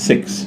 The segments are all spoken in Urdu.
6।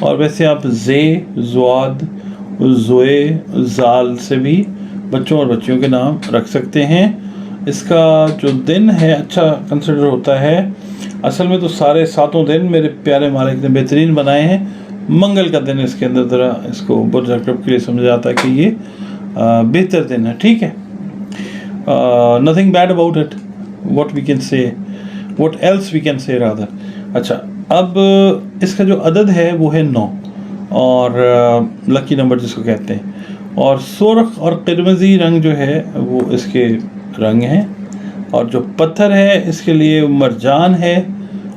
اور ویسے آپ زے، زواد، زوئے، زال سے بھی بچوں اور بچیوں کے نام رکھ سکتے ہیں۔ اس کا جو دن ہے اچھا کنسیڈر ہوتا ہے۔ اصل میں تو سارے 7 دن میرے پیارے مالک نے بہترین بنائے ہیں، منگل کا دن اس کے اندر ذرا اس کو برج عقرب کے لیے سمجھا جاتا ہے کہ یہ بہتر دن ہے، ٹھیک ہے۔ nothing bad about it, what we can say, what else we can say rather۔ اچھا، اب اس کا جو عدد ہے وہ ہے 9 اور لکی نمبر جس کو کہتے ہیں، اور سرخ اور قرمزی رنگ جو ہے وہ اس کے رنگ ہیں، اور جو پتھر ہے اس کے لیے مرجان ہے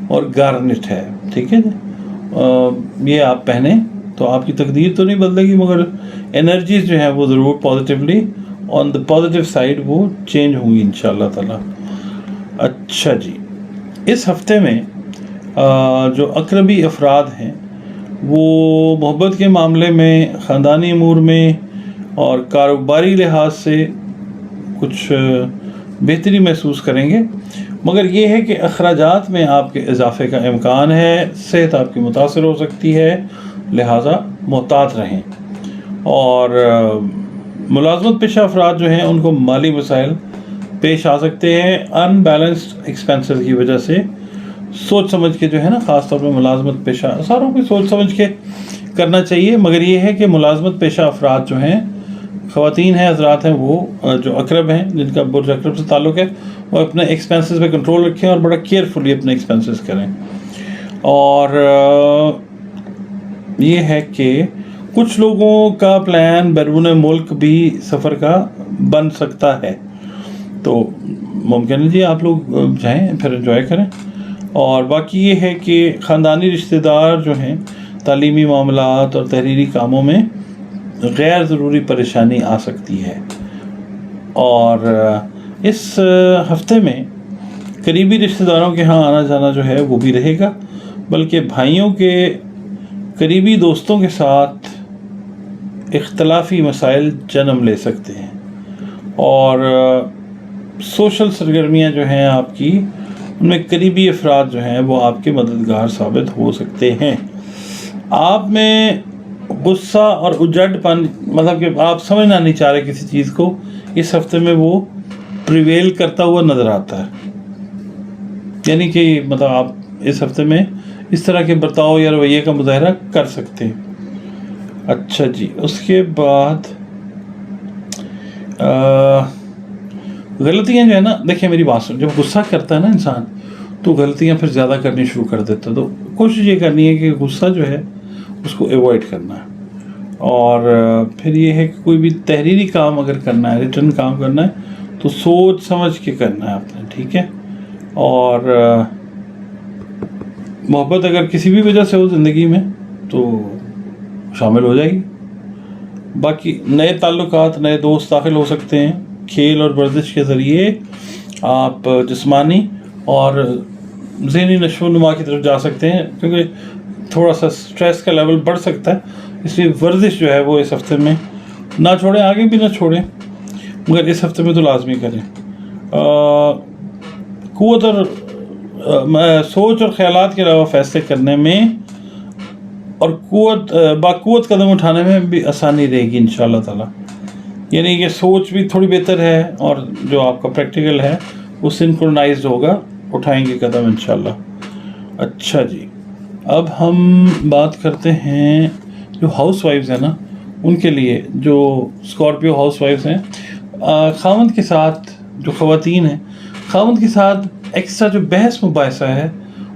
اور گارنٹ ہے، ٹھیک ہے جی۔ یہ آپ پہنیں تو آپ کی تقدیر تو نہیں بدلے گی، مگر انرجیز جو ہیں وہ ضرور positively on the positive side وہ چینج ہوں گی انشاءاللہ تعالی۔ اچھا جی، اس ہفتے میں جو عقربی افراد ہیں وہ محبت کے معاملے میں، خاندانی امور میں اور کاروباری لحاظ سے کچھ بہتری محسوس کریں گے، مگر یہ ہے کہ اخراجات میں آپ کے اضافے کا امکان ہے، صحت آپ کی متاثر ہو سکتی ہے، لہٰذا محتاط رہیں۔ اور ملازمت پیشہ افراد جو ہیں ان کو مالی مسائل پیش آ سکتے ہیں ان بیلنسڈ ایکسپینسز کی وجہ سے۔ سوچ سمجھ کے جو ہے نا، خاص طور پہ ملازمت پیشہ ساروں کو سوچ سمجھ کے کرنا چاہیے، مگر یہ ہے کہ ملازمت پیشہ افراد جو ہیں، خواتین ہیں، حضرات ہیں، وہ جو عقرب ہیں جن کا برج عقرب سے تعلق ہے، وہ اپنے ایکسپینسز پہ کنٹرول رکھیں اور بڑا کیئرفلی اپنے ایکسپینسز کریں۔ اور یہ ہے کہ کچھ لوگوں کا پلان بیرون ملک بھی سفر کا بن سکتا ہے، تو ممکن ہے جی آپ لوگ جائیں، پھر انجوائے کریں۔ اور باقی یہ ہے کہ خاندانی رشتہ دار جو ہیں تعلیمی معاملات اور تحریری کاموں میں غیر ضروری پریشانی آ سکتی ہے۔ اور اس ہفتے میں قریبی رشتہ داروں کے ہاں آنا جانا جو ہے وہ بھی رہے گا، بلکہ بھائیوں کے قریبی دوستوں کے ساتھ اختلافی مسائل جنم لے سکتے ہیں، اور سوشل سرگرمیاں جو ہیں آپ کی، ان میں قریبی افراد جو ہیں وہ آپ کے مددگار ثابت ہو سکتے ہیں۔ آپ میں غصہ اور اجڑ پن، مطلب کہ آپ سمجھنا نہیں چاہ رہے کسی چیز کو، اس ہفتے میں وہ پریویل کرتا ہوا نظر آتا ہے، یعنی کہ مطلب آپ اس ہفتے میں اس طرح کے برتاؤ یا رویے کا مظاہرہ کر سکتے ہیں۔ اچھا جی، اس کے بعد غلطیاں جو ہے نا، دیکھیں میری بات سن، جب غصہ کرتا ہے نا انسان تو غلطیاں پھر زیادہ کرنی شروع کر دیتا ہے، تو کوشش یہ کرنی ہے کہ غصہ جو ہے اس کو ایوائڈ کرنا ہے۔ اور پھر یہ ہے کہ کوئی بھی تحریری کام اگر کرنا ہے، ریٹرن کام کرنا ہے، تو سوچ سمجھ کے کرنا ہے آپ نے، ٹھیک ہے۔ اور محبت اگر کسی بھی وجہ سے ہو زندگی میں تو شامل ہو جائے گی۔ باقی نئے تعلقات، نئے دوست داخل ہو سکتے ہیں، کھیل اور ورزش کے ذریعے آپ جسمانی اور ذہنی نشو و نما کی طرف جا سکتے ہیں، کیونکہ تھوڑا سا سٹریس کا لیول بڑھ سکتا ہے، اس لیے ورزش جو ہے وہ اس ہفتے میں نہ چھوڑیں، آگے بھی نہ چھوڑیں، مگر اس ہفتے میں تو لازمی کریں۔ قوت اور سوچ اور خیالات کے علاوہ فیصلے کرنے میں اور باقوت قدم اٹھانے میں بھی آسانی رہے گی انشاءاللہ تعالی، یعنی کہ سوچ بھی تھوڑی بہتر ہے اور جو آپ کا پریکٹیکل ہے وہ سنکرونائزڈ ہوگا، اٹھائیں گے قدم انشاءاللہ۔ اچھا جی، اب ہم بات کرتے ہیں جو ہاؤس وائفز ہیں نا، ان کے لیے، جو اسکارپیو ہاؤس وائفز ہیں، خاوند کے ساتھ، جو خواتین ہیں، خاوند کے ساتھ ایکسٹرا جو بحث مباحثہ ہے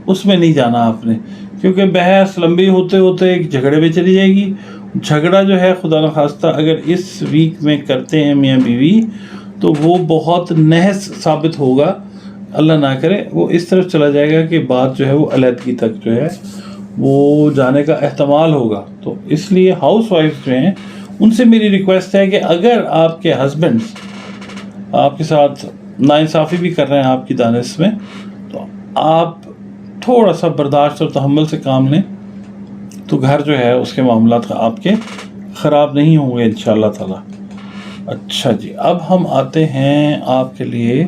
اس میں نہیں جانا آپ نے، کیونکہ بحث لمبی ہوتے ہوتے ایک جھگڑے میں چلی جائے گی۔ جھگڑا جو ہے خدا نخواستہ اگر اس ویک میں کرتے ہیں میاں بیوی تو وہ بہت نحس ثابت ہوگا، اللہ نہ کرے وہ اس طرف چلا جائے گا کہ بات جو ہے وہ علیحدگی تک جو ہے وہ جانے کا احتمال ہوگا۔ تو اس لیے ہاؤس وائف جو ہیں ان سے میری ریکویسٹ ہے کہ اگر آپ کے ہسبینڈس آپ کے ساتھ ناانصافی بھی کر رہے ہیں آپ کی دانش میں، تو آپ تھوڑا سا برداشت اور تحمل سے کام لیں، تو گھر جو ہے اس کے معاملات آپ کے خراب نہیں ہوں گے انشاءاللہ تعالی۔ اچھا جی، اب ہم آتے ہیں آپ کے لیے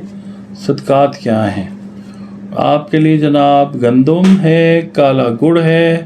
صدقات کیا ہیں۔ آپ کے لیے جناب گندم ہے، کالا گڑ ہے،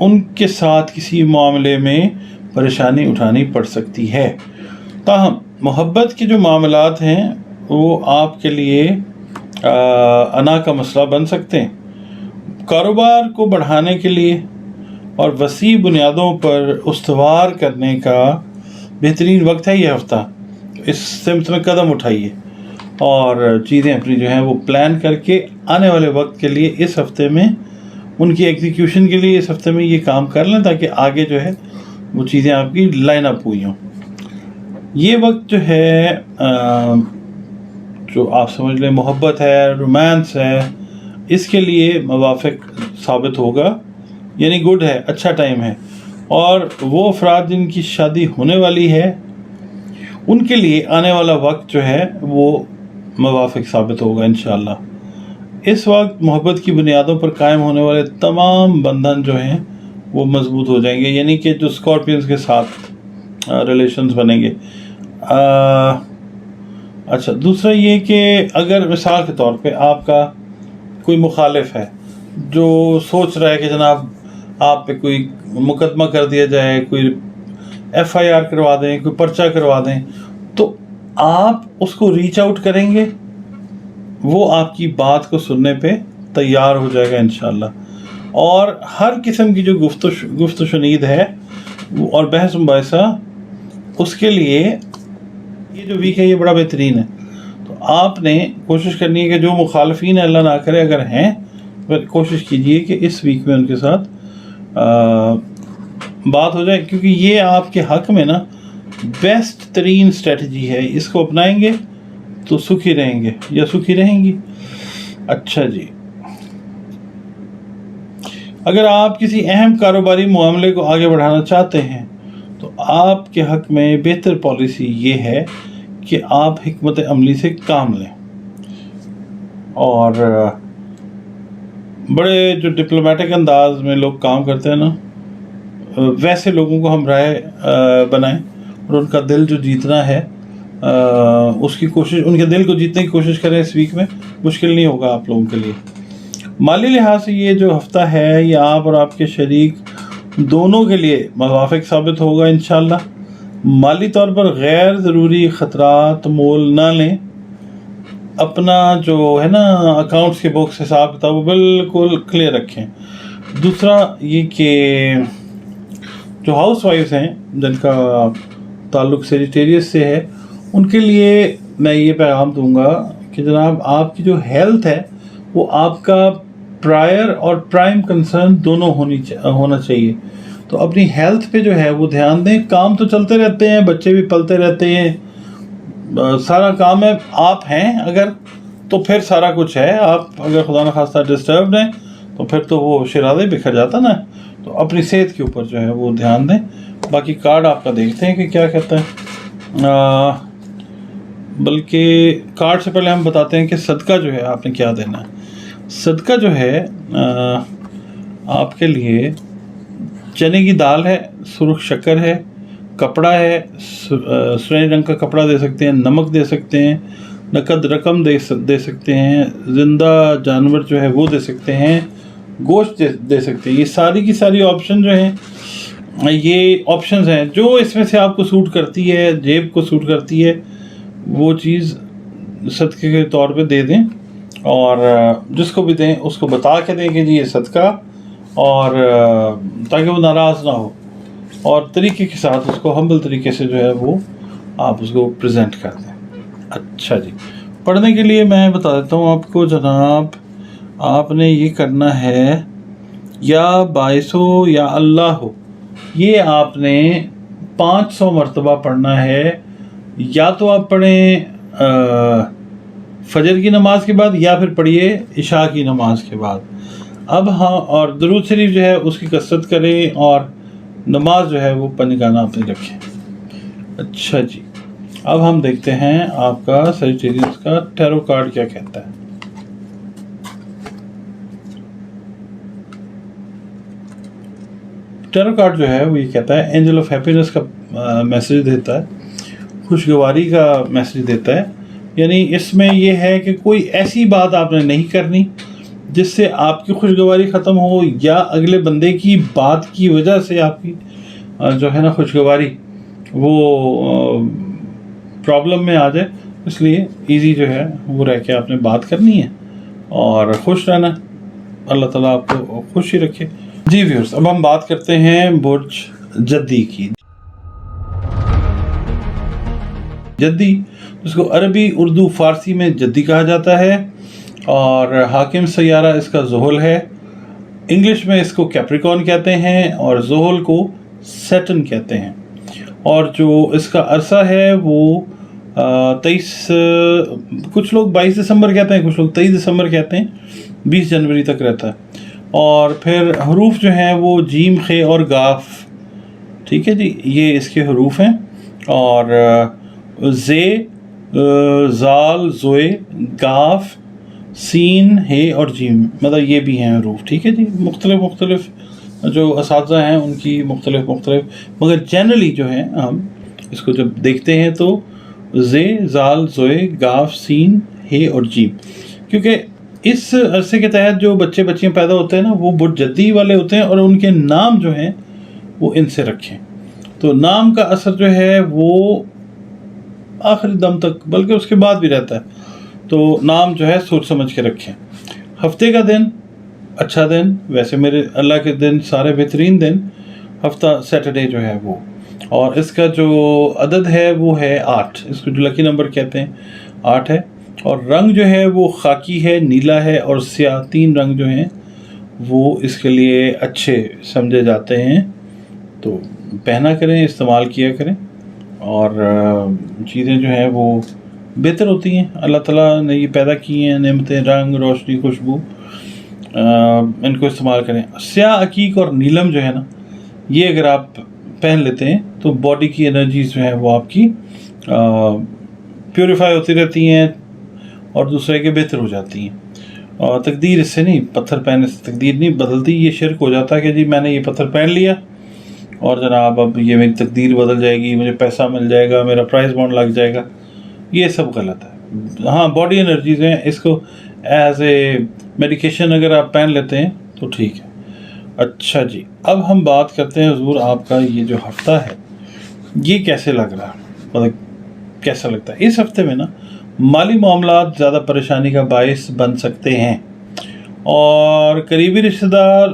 ان کے ساتھ کسی معاملے میں پریشانی اٹھانی پڑ سکتی ہے۔ تاہم محبت کے جو معاملات ہیں وہ آپ کے لیے انا کا مسئلہ بن سکتے ہیں۔ کاروبار کو بڑھانے کے لیے اور وسیع بنیادوں پر استوار کرنے کا بہترین وقت ہے یہ ہفتہ۔ اس سمت میں قدم اٹھائیے اور چیزیں اپنی جو ہیں وہ پلان کر کے آنے والے وقت کے لیے اس ہفتے میں ان کی ایگزیکیوشن کے لیے اس ہفتے میں یہ کام کر لیں، تاکہ آگے جو ہے وہ چیزیں آپ کی لائن اپ ہوئی ہوں۔ یہ وقت جو ہے جو آپ سمجھ لیں محبت ہے، رومانس ہے، اس کے لیے موافق ثابت ہوگا، یعنی گڈ ہے، اچھا ٹائم ہے۔ اور وہ افراد جن کی شادی ہونے والی ہے ان کے لیے آنے والا وقت جو ہے وہ موافق ثابت ہوگا انشاءاللہ۔ اس وقت محبت کی بنیادوں پر قائم ہونے والے تمام بندھن جو ہیں وہ مضبوط ہو جائیں گے، یعنی کہ جو اسکارپینز کے ساتھ ریلیشنز بنیں گے۔ اچھا، دوسرا یہ کہ اگر مثال کے طور پہ آپ کا کوئی مخالف ہے جو سوچ رہا ہے کہ جناب آپ پہ کوئی مقدمہ کر دیا جائے، کوئی FIR کروا دیں، کوئی پرچہ کروا دیں، تو آپ اس کو ریچ آؤٹ کریں گے، وہ آپ کی بات کو سننے پہ تیار ہو جائے گا انشاءاللہ۔ اور ہر قسم کی جو گفت و شنید ہے اور بحث مباحثہ، اس کے لیے یہ جو ویک ہے یہ بڑا بہترین ہے۔ تو آپ نے کوشش کرنی ہے کہ جو مخالفین اللہ نہ کرے اگر ہیں، کوشش کیجئے کہ اس ویک میں ان کے ساتھ بات ہو جائے، کیونکہ یہ آپ کے حق میں نا بیسٹ ترین اسٹریٹجی ہے۔ اس کو اپنائیں گے تو سکھی رہیں گے یا سکھی رہیں گی۔ اچھا جی، اگر آپ کسی اہم کاروباری معاملے کو آگے بڑھانا چاہتے ہیں تو آپ کے حق میں بہتر پالیسی یہ ہے کہ آپ حکمت عملی سے کام لیں، اور بڑے جو ڈپلومیٹک انداز میں لوگ کام کرتے ہیں نا، ویسے لوگوں کو ہم رائے بنائیں اور ان کا دل جو جیتنا ہے اس کی کوشش، ان کے دل کو جیتنے کی کوشش کریں۔ اس ویک میں مشکل نہیں ہوگا آپ لوگوں کے لیے۔ مالی لحاظ سے یہ جو ہفتہ ہے یہ آپ اور آپ کے شریک دونوں کے لیے موافق ثابت ہوگا انشاءاللہ۔ مالی طور پر غیر ضروری خطرات مول نہ لیں، اپنا جو ہے نا اکاؤنٹس کے بکس حساب کتاب وہ بالکل کلیئر رکھیں۔ دوسرا یہ کہ جو ہاؤس وائفز ہیں جن کا تعلق سیجیٹیریس سے ہے، ان کے لیے میں یہ پیغام دوں گا کہ جناب آپ کی جو ہیلتھ ہے وہ آپ کا پرائر اور پرائم کنسرن دونوں ہونا چاہیے۔ تو اپنی ہیلتھ پہ جو ہے وہ دھیان دیں۔ کام تو چلتے رہتے ہیں، بچے بھی پلتے رہتے ہیں، سارا کام ہے۔ آپ ہیں اگر تو پھر سارا کچھ ہے، آپ اگر خدا نخواستہ ڈسٹربڈ ہیں تو پھر تو وہ شیرازہ بکھر جاتا نا۔ تو اپنی صحت کے اوپر جو ہے وہ دھیان دیں۔ باقی کارڈ آپ کا دیکھتے ہیں کہ کیا کہتا ہے، بلکہ کارڈ سے پہلے ہم بتاتے ہیں کہ صدقہ جو ہے آپ نے کیا دینا ہے۔ صدقہ جو ہے آپ کے لیے چنے کی دال ہے، سرخ شکر ہے، کپڑا ہے، سنہرے رنگ کا کپڑا دے سکتے ہیں، نمک دے سکتے ہیں، نقد رقم دے سکتے ہیں، زندہ جانور جو ہے وہ دے سکتے ہیں، گوشت دے سکتے ہیں۔ یہ ساری کی ساری آپشن جو ہیں، یہ آپشنز ہیں جو اس میں سے آپ کو سوٹ کرتی ہے، جیب کو سوٹ کرتی ہے، وہ چیز صدقے کے طور پہ دے دیں۔ اور جس کو بھی دیں اس کو بتا کے دیں کہ جی یہ صدقہ، اور تاکہ وہ ناراض نہ ہو، اور طریقے کے ساتھ اس کو ہمبل طریقے سے جو ہے وہ آپ اس کو پریزنٹ کر دیں۔ اچھا جی، پڑھنے کے لیے میں بتا دیتا ہوں آپ کو جناب، آپ نے یہ کرنا ہے یا باعث ہو یا اللہ ہو، یہ آپ نے 500 مرتبہ پڑھنا ہے۔ یا تو آپ پڑھیں فجر کی نماز کے بعد، یا پھر پڑھیے عشاء کی نماز کے بعد۔ اب ہاں، اور درود شریف جو ہے اس کی کثرت کریں، اور نماز جو ہے وہ پنجگانہ اپنی رکھیں۔ اچھا جی، اب ہم دیکھتے ہیں آپ کا سیجیٹیریس کا ٹیرو کارڈ کیا کہتا ہے۔ ٹیرو کارڈ جو ہے وہ یہ کہتا ہے اینجل آف ہیپینس کا میسج دیتا ہے، خوشگواری کا میسج دیتا ہے۔ یعنی اس میں یہ ہے کہ کوئی ایسی بات آپ نے نہیں کرنی جس سے آپ کی خوشگواری ختم ہو یا اگلے بندے کی بات کی وجہ سے آپ کی جو ہے نا خوشگواری وہ پرابلم میں آ جائے. اس لیے ایزی جو ہے وہ رہ کے آپ نے بات کرنی ہے اور خوش رہنا. اللہ تعالیٰ آپ کو خوش ہی رکھے. جی ویورز، اب ہم بات کرتے ہیں برج جدی کی. جدی اس کو عربی، اردو، فارسی میں جدی کہا جاتا ہے اور حاکم سیارہ اس کا زحل ہے. انگلش میں اس کو کیپریکون کہتے ہیں اور زحل کو سیٹن کہتے ہیں. اور جو اس کا عرصہ ہے وہ 23 کچھ لوگ 22 دسمبر کہتے ہیں، کچھ لوگ 23 دسمبر کہتے ہیں، 20 جنوری تک رہتا ہے. اور پھر حروف جو ہیں وہ جیم، خے اور گاف. ٹھیک ہے جی، یہ اس کے حروف ہیں. اور زے، زال، زوئے، گاف، سین، ہے اور جیم، مطلب یہ بھی ہیں حروف. ٹھیک ہے جی، مختلف جو اساتذہ ہیں ان کی مختلف مگر جنرلی جو ہیں ہم اس کو جب دیکھتے ہیں تو زے، زال، زوئے، گاف، سین، ہے اور جیم. کیونکہ اس عرصے کے تحت جو بچیاں پیدا ہوتے ہیں نا وہ برج جدی والے ہوتے ہیں اور ان کے نام جو ہیں وہ ان سے رکھیں. تو نام کا اثر جو ہے وہ آخری دم تک بلکہ اس کے بعد بھی رہتا ہے. تو نام جو ہے سوچ سمجھ کے رکھیں. ہفتے کا دن، اچھا دن، ویسے میرے اللہ کے دن سارے بہترین دن، ہفتہ سیٹرڈے جو ہے وہ. اور اس کا جو عدد ہے وہ ہے 8. اس کو جو لکی نمبر کہتے ہیں 8 ہے. اور رنگ جو ہے وہ خاکی ہے، نیلا ہے اور سیاہ. 3 رنگ جو ہیں وہ اس کے لیے اچھے سمجھے جاتے ہیں. تو پہنا کریں، استعمال کیا کریں اور چیزیں جو ہیں وہ بہتر ہوتی ہیں. اللہ تعالیٰ نے یہ پیدا کی ہیں نعمتیں، رنگ، روشنی، خوشبو، ان کو استعمال کریں. سیاہ، عقیق اور نیلم جو ہے نا یہ اگر آپ پہن لیتے ہیں تو باڈی کی انرجیز جو ہیں وہ آپ کی پیوریفائی ہوتی رہتی ہیں اور دوسرے کے بہتر ہو جاتی ہیں. اور تقدیر اس سے نہیں، پتھر پہننے سے تقدیر نہیں بدلتی. یہ شرک ہو جاتا ہے کہ جی میں نے یہ پتھر پہن لیا اور جناب اب یہ میری تقدیر بدل جائے گی، مجھے پیسہ مل جائے گا، میرا پرائز بانڈ لگ جائے گا. یہ سب غلط ہے. ہاں باڈی انرجیز ہیں، اس کو ایز اے میڈیکیشن اگر آپ پہن لیتے ہیں تو ٹھیک ہے. اچھا جی، اب ہم بات کرتے ہیں حضور آپ کا یہ جو ہفتہ ہے یہ کیسے لگ رہا ہے، مطلب کیسا لگتا ہے. اس ہفتے میں نا مالی معاملات زیادہ پریشانی کا باعث بن سکتے ہیں اور قریبی رشتہ دار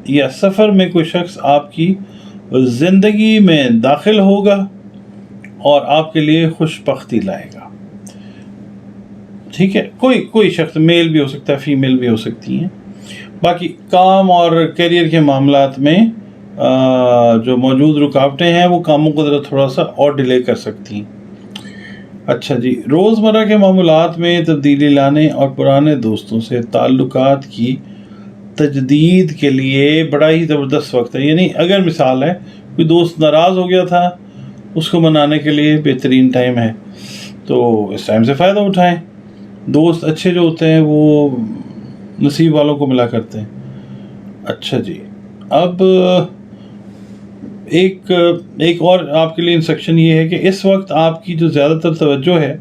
یا سفر میں کوئی شخص آپ کی زندگی میں داخل ہوگا اور آپ کے لیے خوش بختی لائے گا. ٹھیک ہے، کوئی شخص، میل بھی ہو سکتا ہے، فیمیل بھی ہو سکتی ہیں. باقی کام اور کیریئر کے معاملات میں جو موجود رکاوٹیں ہیں وہ کاموں کو ذرا تھوڑا سا اور ڈیلے کر سکتی ہیں. اچھا جی، روزمرہ کے معاملات میں تبدیلی لانے اور پرانے دوستوں سے تعلقات کی تجدید کے لیے بڑا ہی زبردست وقت ہے. یعنی اگر مثال ہے کوئی دوست ناراض ہو گیا تھا اس کو منانے کے لیے بہترین ٹائم ہے، تو اس ٹائم سے فائدہ اٹھائیں. دوست اچھے جو ہوتے ہیں وہ نصیب والوں کو ملا کرتے ہیں. اچھا جی، اب ایک اور آپ کے لیے انسٹرکشن یہ ہے کہ اس وقت آپ کی جو زیادہ تر توجہ ہے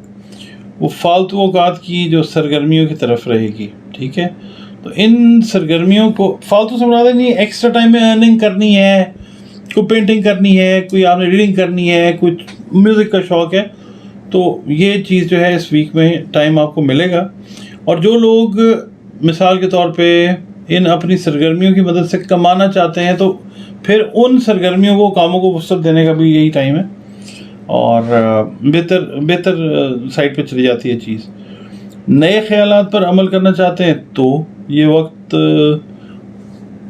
وہ فالتو اوقات کی جو سرگرمیوں کی طرف رہے گی. ٹھیک ہے، تو ان سرگرمیوں کو فالتو سے مراد نہیں، ایکسٹرا ٹائم میں ارننگ کرنی ہے، کوئی پینٹنگ کرنی ہے، کوئی آپ نے ریڈنگ کرنی ہے، کوئی میوزک کا شوق ہے، تو یہ چیز جو ہے اس ویک میں ٹائم آپ کو ملے گا. اور جو لوگ مثال کے طور پہ ان اپنی سرگرمیوں کی مدد سے کمانا چاہتے ہیں تو پھر ان سرگرمیوں کو، کاموں کو وسعت دینے کا بھی یہی ٹائم ہے اور بہتر سائٹ پہ چلی جاتی ہے چیز. نئے خیالات پر عمل کرنا چاہتے ہیں تو یہ وقت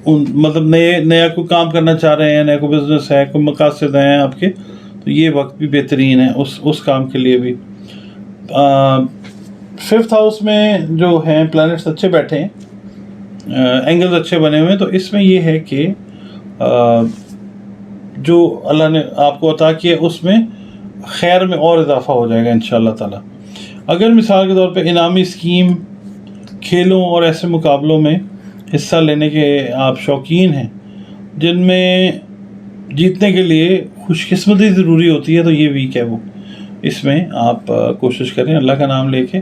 مطلب نیا کوئی کام کرنا چاہ رہے ہیں، نیا کوئی بزنس ہے، کوئی مقاصد ہیں آپ کے، تو یہ وقت بھی بہترین ہے اس کام کے لیے بھی. 5th ہاؤس میں جو ہیں پلانٹس اچھے بیٹھے ہیں، اینگلز اچھے بنے ہوئے ہیں، تو اس میں یہ ہے کہ جو اللہ نے آپ کو عطا کیا اس میں خیر میں اور اضافہ ہو جائے گا انشاءاللہ تعالی. اگر مثال کے طور پہ انعامی اسکیم، کھیلوں اور ایسے مقابلوں میں حصہ لینے کے آپ شوقین ہیں جن میں جیتنے کے لیے خوش قسمتی ضروری ہوتی ہے، تو یہ ویک ہے وہ، اس میں آپ کوشش کریں اللہ کا نام لے کے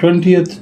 20th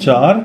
4।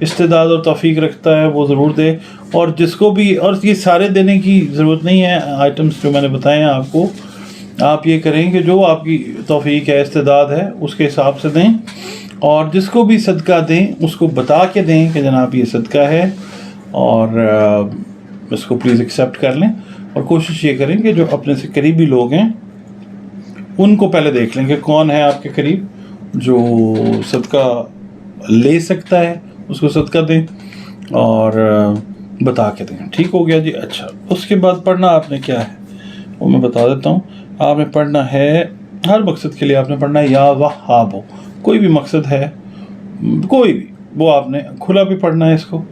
استعداد اور توفیق رکھتا ہے وہ ضرور دے. اور جس کو بھی, اور یہ سارے دینے کی ضرورت نہیں ہے, آئٹمس جو میں نے بتائے ہیں آپ کو, آپ یہ کریں کہ جو آپ کی توفیق ہے, استعداد ہے, اس کے حساب سے دیں. اور جس کو بھی صدقہ دیں اس کو بتا کے دیں کہ جناب یہ صدقہ ہے اور اس کو پلیز ایکسیپٹ کر لیں. اور کوشش یہ کریں کہ جو اپنے سے قریبی لوگ ہیں ان کو پہلے دیکھ لیں کہ کون ہے آپ کے قریب جو صدقہ لے سکتا ہے, اس کو صدقہ دیں اور بتا کے دیں. ٹھیک ہو گیا جی. اچھا, اس کے بعد پڑھنا آپ نے کیا ہے وہ میں بتا دیتا ہوں. آپ نے پڑھنا ہے, ہر مقصد کے لیے آپ نے پڑھنا ہے یا وہاب ہو, کوئی بھی مقصد ہے کوئی بھی, وہ آپ نے کھلا بھی پڑھنا ہے اس کو,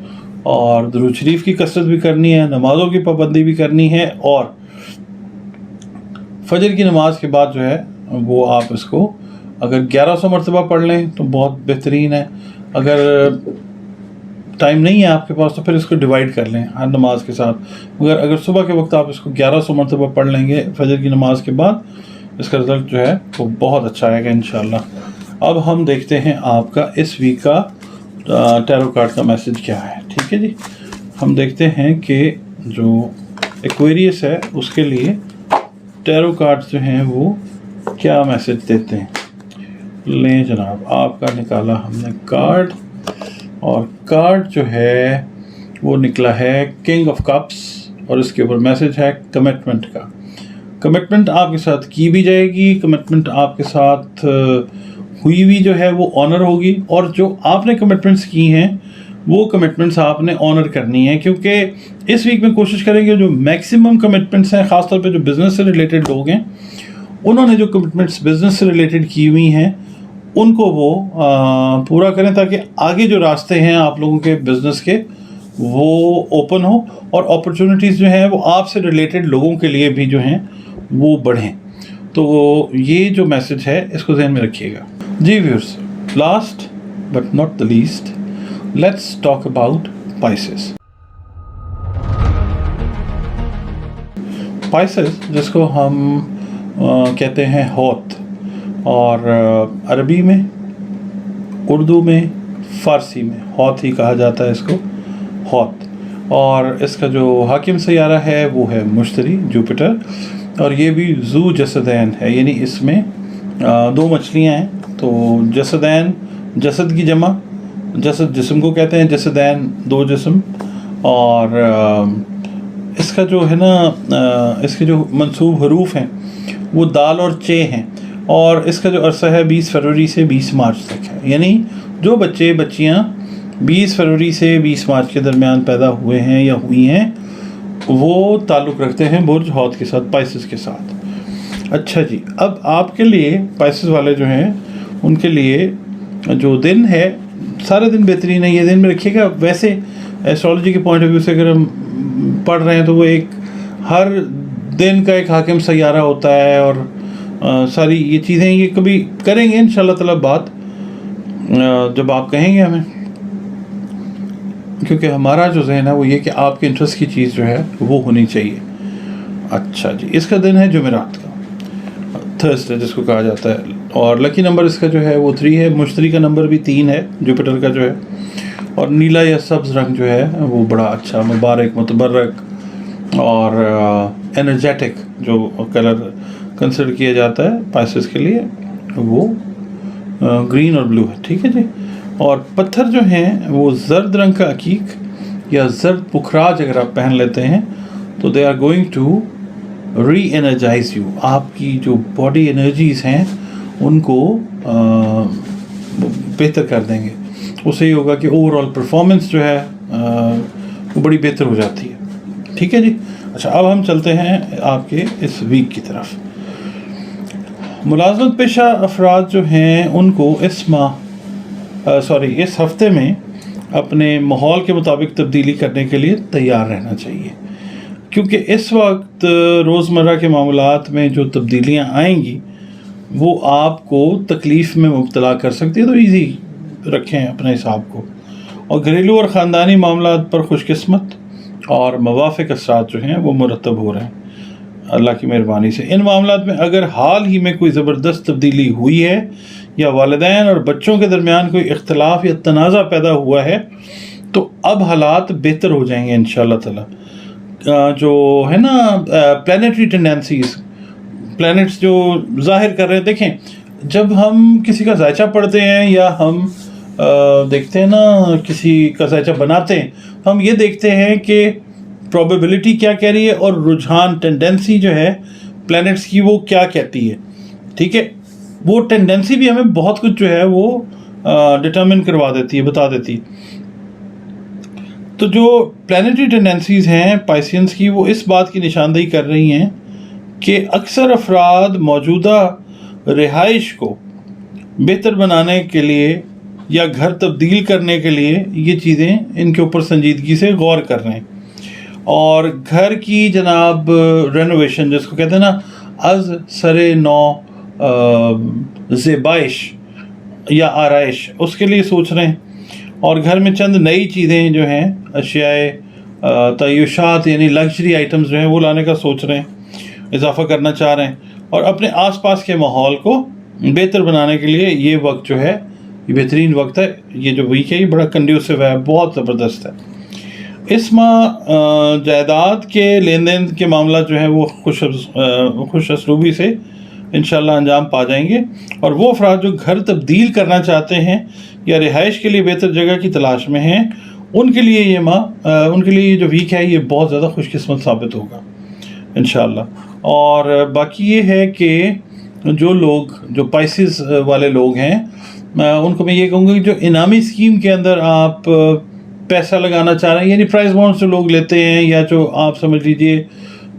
اور درود شریف کی کثرت بھی کرنی ہے, نمازوں کی پابندی بھی کرنی ہے, اور فجر کی نماز کے بعد جو ہے وہ آپ اس کو اگر 1100 مرتبہ پڑھ لیں تو بہت بہترین ہے. اگر ٹائم نہیں ہے آپ کے پاس تو پھر اس کو ڈیوائڈ کر لیں ہر نماز کے ساتھ. اگر صبح کے وقت آپ اس کو 1100 مرتبہ پڑھ لیں گے فجر کی نماز کے بعد, اس کا رزلٹ جو ہے وہ بہت اچھا آئے گا انشاءاللہ. اب ہم دیکھتے ہیں آپ کا اس ویک کا ٹیرو کارڈ کا میسج کیا ہے. ٹھیک ہے جی, ہم دیکھتے ہیں کہ جو ایکویریس ہے اس کے لیے ٹیرو کارڈ جو ہیں وہ کیا میسج دیتے ہیں. لیں جناب, آپ کا نکالا ہم نے کارڈ, اور کارڈ جو ہے وہ نکلا ہے کنگ آف کپس, اور اس کے اوپر میسج ہے کمٹمنٹ کا. کمٹمنٹ آپ کے ساتھ کی بھی جائے گی, کمٹمنٹ آپ کے ساتھ ہوئی ہوئی جو ہے وہ آنر ہوگی, اور جو آپ نے کمٹمنٹس کی ہیں وہ کمٹمنٹس آپ نے آنر کرنی ہے. کیونکہ اس ویک میں کوشش کریں گے جو میکسیمم کمٹمنٹس ہیں, خاص طور پہ جو بزنس سے ریلیٹڈ لوگ ہیں, انہوں نے جو کمٹمنٹس بزنس سے ریلیٹڈ کی ہوئی ہیں ان کو وہ پورا کریں, تاکہ آگے جو راستے ہیں آپ لوگوں کے بزنس کے وہ اوپن ہو, اور اپرچونٹیز جو ہیں وہ آپ سے ریلیٹڈ لوگوں کے لیے بھی جو ہیں وہ بڑھیں. تو یہ جو میسج ہے اس کو ذہن میں رکھیے گا. جی viewers, last but not the least, let's talk about Pisces. Pisces جس کو ہم کہتے ہیں ہوت, اور عربی میں, اردو میں, فارسی میں ہوت ہی کہا جاتا ہے اس کو, ہوت. اور اس کا جو حاکم سیارہ ہے وہ ہے مشتری, جوپیٹر, اور یہ بھی ذو جسدین ہے, یعنی اس میں 2 مچھلیاں ہیں. تو جسدین جسد کی جمع, جسد جسم کو کہتے ہیں, جسدین 2 جسم. اور اس کا جو ہے نا اس کے جو منصوب حروف ہیں وہ دال اور چے ہیں, اور اس کا جو عرصہ ہے 20 فروری سے 20 مارچ تک ہے. یعنی جو بچے بچیاں 20 فروری سے 20 مارچ کے درمیان پیدا ہوئے ہیں یا ہوئی ہیں وہ تعلق رکھتے ہیں برج ہوت کے ساتھ, پائسز کے ساتھ. اچھا جی, اب آپ کے لیے پائسز والے جو ہیں ان کے لیے جو دن ہے, سارے دن بہترین ہے, یہ دن میں رکھیے گا. ویسے ایسٹرالوجی کے پوائنٹ آف ویو سے اگر ہم پڑھ رہے ہیں تو وہ ایک ہر دن کا ایک حاکم سیارہ ہوتا ہے, اور ساری یہ چیزیں یہ کبھی کریں گے انشاءاللہ تعالیٰ بات جب آپ کہیں گے ہمیں, کیونکہ ہمارا جو ذہن ہے وہ یہ کہ آپ کے انٹرسٹ کی چیز جو ہے وہ ہونی چاہیے. اچھا جی, اس کا دن ہے جمعرات کا, تھرسڈے جس کو کہا جاتا ہے, اور لکی نمبر اس کا جو ہے وہ 3 ہے. مشتری کا نمبر بھی 3 ہے جوپیٹر کا جو ہے, اور نیلا یا سبز رنگ جو ہے وہ بڑا اچھا, مبارک, متبرک اور انرجیٹک جو کلر کنسیڈر کیا جاتا ہے پائسز کے لیے وہ گرین اور بلو ہے. ٹھیک ہے جی. اور پتھر جو ہیں وہ زرد رنگ کا عقیق یا زرد پکھراج اگر آپ پہن لیتے ہیں تو they are going to reenergise you, آپ کی جو باڈی انرجیز ہیں ان کو بہتر کر دیں گے. اس سے یہ ہوگا کہ اوور آل پرفارمنس جو ہے وہ بڑی بہتر ہو جاتی ہے. ٹھیک ہے جی. اچھا, اب ہم چلتے ہیں آپ کے اس ویک کی طرف. ملازمت پیشہ افراد جو ہیں ان کو اس ہفتے میں اپنے ماحول کے مطابق تبدیلی کرنے کے لیے تیار رہنا چاہیے, کیونکہ اس وقت روزمرہ کے معاملات میں جو تبدیلیاں آئیں گی وہ آپ کو تکلیف میں مبتلا کر سکتی ہے. تو ایزی رکھیں اپنے حساب کو, اور گھریلو اور خاندانی معاملات پر خوش قسمت اور موافق اثرات جو ہیں وہ مرتب ہو رہے ہیں اللہ کی مہربانی سے. ان معاملات میں اگر حال ہی میں کوئی زبردست تبدیلی ہوئی ہے یا والدین اور بچوں کے درمیان کوئی اختلاف یا تنازع پیدا ہوا ہے تو اب حالات بہتر ہو جائیں گے انشاءاللہ تعالی. جو ہے نا پلانیٹری ٹینڈنسیز، پلانٹس جو ظاہر کر رہے ہیں، دیکھیں جب ہم کسی کا ذائچہ پڑھتے ہیں یا ہم دیکھتے ہیں نا کسی کا ذائچہ بناتے ہیں، ہم یہ دیکھتے ہیں کہ پروبیبلٹی کیا کہہ رہی ہے اور رجحان ٹینڈنسی جو ہے پلانٹس کی وہ کیا کہتی ہے. ٹھیک ہے، وہ ٹینڈنسی بھی ہمیں بہت کچھ جو ہے وہ ڈٹرمن کروا دیتی ہے، بتا دیتی ہے. تو جو پلانیٹری ٹینڈنسیز ہیں پائسینس کی، وہ اس بات کی نشاندہی کر رہی ہیں کہ اکثر افراد موجودہ رہائش کو بہتر بنانے کے لیے یا گھر تبدیل کرنے کے لیے یہ چیزیں ان کے اوپر سنجیدگی سے غور کر رہے ہیں. اور گھر کی جناب رینوویشن جس کو کہتے ہیں نا از سر نو زیبائش یا آرائش، اس کے لیے سوچ رہے ہیں. اور گھر میں چند نئی چیزیں جو ہیں اشیاء تعیشات یعنی لگژری آئٹمز جو ہیں وہ لانے کا سوچ رہے ہیں، اضافہ کرنا چاہ رہے ہیں. اور اپنے آس پاس کے ماحول کو بہتر بنانے کے لیے یہ وقت جو ہے یہ بہترین وقت ہے. یہ جو ویک ہے یہ بڑا کنڈیوسو ہے، بہت زبردست ہے. اس ماہ جائیداد کے لین دین کے معاملات جو ہیں وہ خوش اسلوبی سے انشاءاللہ انجام پا جائیں گے. اور وہ افراد جو گھر تبدیل کرنا چاہتے ہیں یا رہائش کے لیے بہتر جگہ کی تلاش میں ہیں، ان کے لیے یہ جو ویک ہے یہ بہت زیادہ خوش قسمت ثابت ہوگا انشاءاللہ. اور باقی یہ ہے کہ جو پائسز والے لوگ ہیں ان کو میں یہ کہوں گا کہ جو انعامی اسکیم کے اندر آپ پیسہ لگانا چاہ رہے ہیں، یعنی پرائز بانڈز جو لوگ لیتے ہیں یا جو آپ سمجھ لیجئے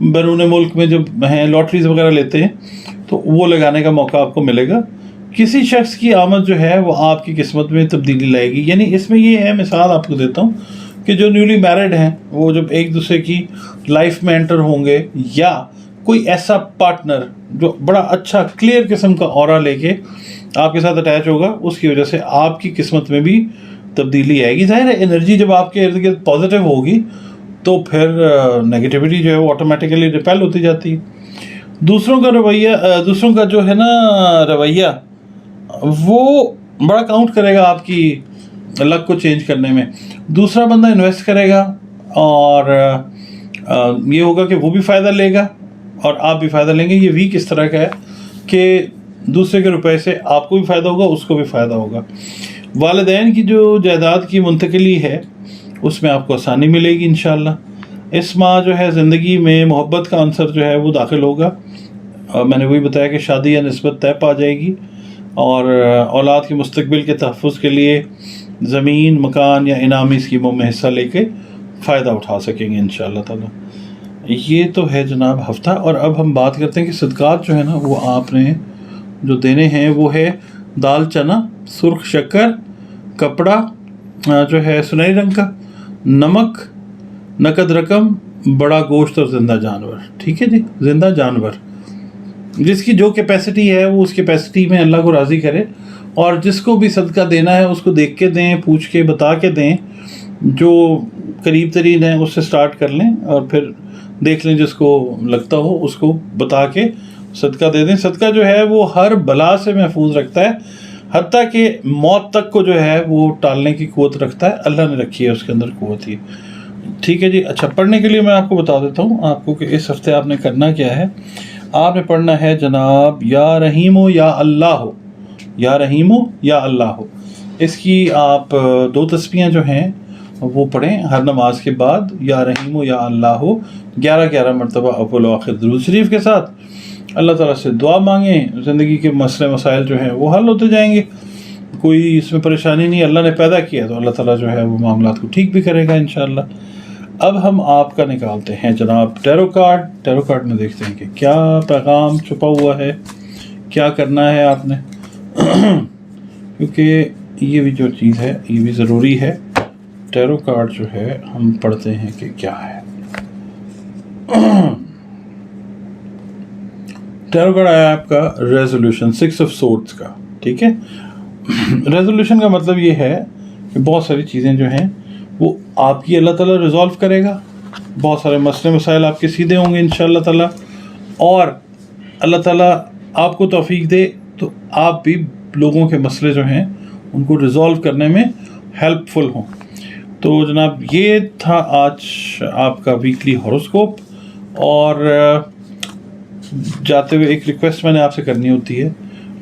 بیرون ملک میں جو ہیں لاٹریز وغیرہ لیتے ہیں، تو وہ لگانے کا موقع آپ کو ملے گا. کسی شخص کی آمد جو ہے وہ آپ کی قسمت میں تبدیلی لائے گی. یعنی اس میں یہ ہے، مثال آپ کو دیتا ہوں کہ جو نیولی میرڈ ہیں وہ جب ایک دوسرے کی لائف میں انٹر ہوں گے، یا کوئی ایسا پارٹنر جو بڑا اچھا کلیئر قسم کا اورا لے کے آپ کے ساتھ اٹیچ ہوگا، اس کی وجہ سے آپ کی قسمت میں بھی تبدیلی آئے گی. ظاہر ہے انرجی جب آپ کے ارد گرد پازیٹیو ہوگی تو پھر نگیٹیوٹی جو ہے وہ آٹومیٹیکلی ریپیل ہوتی جاتی ہے. دوسروں کا جو ہے نا رویہ وہ بڑا کاؤنٹ کرے گا آپ کی لک کو چینج کرنے میں. دوسرا بندہ انویسٹ کرے گا اور یہ ہوگا کہ وہ بھی فائدہ لے گا اور آپ بھی فائدہ لیں گے. یہ ویک اس طرح کا ہے کہ دوسرے کے روپے سے آپ کو بھی فائدہ ہوگا، اس کو بھی فائدہ ہوگا. والدین کی جو جائیداد کی منتقلی ہے اس میں آپ کو آسانی ملے گی انشاءاللہ. اس ماہ جو ہے زندگی میں محبت کا عنصر جو ہے وہ داخل ہوگا. میں نے وہی بتایا کہ شادی یا نسبت طے پا جائے گی اور اولاد کے مستقبل کے تحفظ کے لیے زمین، مکان یا انعامی اسکیموں میں حصہ لے کے فائدہ اٹھا سکیں گے انشاءاللہ تعالی. یہ تو ہے جناب ہفتہ. اور اب ہم بات کرتے ہیں کہ صدقات جو ہے نا وہ آپ نے جو دینے ہیں وہ ہے دال چنا، سرخ شکر، کپڑا جو ہے سنہری رنگ کا، نمک، نقد رقم، بڑا گوشت اور زندہ جانور. ٹھیک ہے جی، زندہ جانور جس کی جو کیپیسٹی ہے وہ اس کیپیسٹی میں اللہ کو راضی کرے. اور جس کو بھی صدقہ دینا ہے اس کو دیکھ کے دیں، پوچھ کے بتا کے دیں. جو قریب ترین ہے اس سے سٹارٹ کر لیں اور پھر دیکھ لیں جس کو لگتا ہو اس کو بتا کے صدقہ دے دیں. صدقہ جو ہے وہ ہر بلا سے محفوظ رکھتا ہے، حتیٰ کہ موت تک کو جو ہے وہ ٹالنے کی قوت رکھتا ہے. اللہ نے رکھی ہے اس کے اندر قوت ہی. ٹھیک ہے جی. اچھا، پڑھنے کے لیے میں آپ کو بتا دیتا ہوں آپ کو کہ اس ہفتے آپ نے کرنا کیا ہے. آپ نے پڑھنا ہے جناب یا رحیم ہو یا اللہ ہو، یا رحیم ہو یا اللہ ہو. اس کی آپ 2 تسبیحیں جو ہیں وہ پڑھیں ہر نماز کے بعد. یا رحیم ہو یا اللہ ہو 11 مرتبہ اول و آخر درود شریف کے ساتھ. اللہ تعالیٰ سے دعا مانگیں، زندگی کے مسئلے مسائل جو ہیں وہ حل ہوتے جائیں گے. کوئی اس میں پریشانی نہیں، اللہ نے پیدا کیا تو اللہ تعالیٰ جو ہے وہ معاملات کو ٹھیک بھی کرے گا انشاءاللہ. اب ہم آپ کا نکالتے ہیں جناب ٹیرو کارڈ میں دیکھتے ہیں کہ کیا پیغام چھپا ہوا ہے، کیا کرنا ہے آپ نے کیونکہ یہ بھی جو چیز ہے یہ بھی ضروری ہے. ٹیرو کارڈ جو ہے ہم پڑھتے ہیں کہ کیا ہے. ٹیرو کارڈ آیا آپ کا ریزولوشن 6 آف سورڈز کا. ٹھیک ہے، ریزولوشن کا مطلب یہ ہے کہ بہت ساری چیزیں جو ہیں وہ آپ کی اللہ تعالیٰ ریزولو کرے گا. بہت سارے مسئلے مسائل آپ کے سیدھے ہوں گے انشاءاللہ تعالیٰ. اور اللہ تعالیٰ آپ کو توفیق دے تو آپ بھی لوگوں کے مسئلے جو ہیں ان کو ریزالو کرنے میں ہیلپ فل ہوں. تو جناب یہ تھا آج آپ کا ویکلی ہوروسکوپ. اور جاتے ہوئے ایک ریکویسٹ میں نے آپ سے کرنی ہوتی ہے,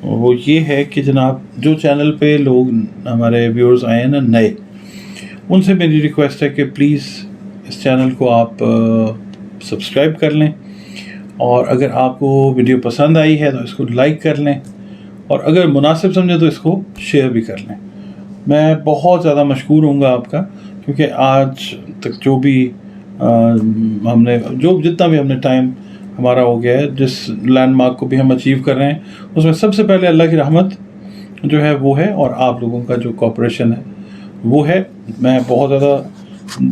وہ یہ ہے کہ جناب جو چینل پہ لوگ ہمارے ویورز آئے ہیں نا نئے, ان سے میری ریکویسٹ ہے کہ پلیز اس چینل کو آپ سبسکرائب کر لیں, اور اگر آپ کو ویڈیو پسند آئی ہے تو اس کو لائک کر لیں, اور اگر مناسب سمجھے تو اس کو شیئر بھی کر لیں. میں بہت زیادہ مشکور ہوں گا آپ کا, کیونکہ آج تک جو بھی ہم نے جتنا بھی ہم نے ٹائم ہمارا ہو گیا ہے, جس لینڈ مارک کو بھی ہم اچیو کر رہے ہیں, اس میں سب سے پہلے اللہ کی رحمت جو ہے وہ ہے, اور آپ لوگوں کا جو کوآپریشن ہے وہ ہے. میں بہت زیادہ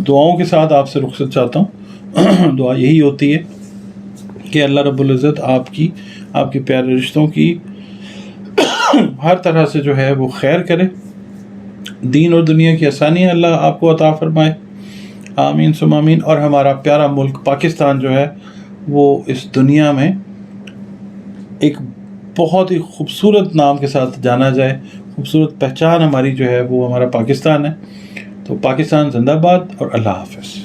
دعاؤں کے ساتھ آپ سے رخصت چاہتا ہوں. دعا یہی ہوتی ہے کہ اللہ رب العزت آپ کے پیارے رشتوں کی ہر طرح سے جو ہے وہ خیر کرے, دین اور دنیا کی آسانیاں اللہ آپ کو عطا فرمائے, آمین ثم آمین. اور ہمارا پیارا ملک پاکستان جو ہے وہ اس دنیا میں ایک بہت ہی خوبصورت نام کے ساتھ جانا جائے, خوبصورت پہچان ہماری جو ہے وہ ہمارا پاکستان ہے. تو پاکستان زندہ باد, اور اللہ حافظ.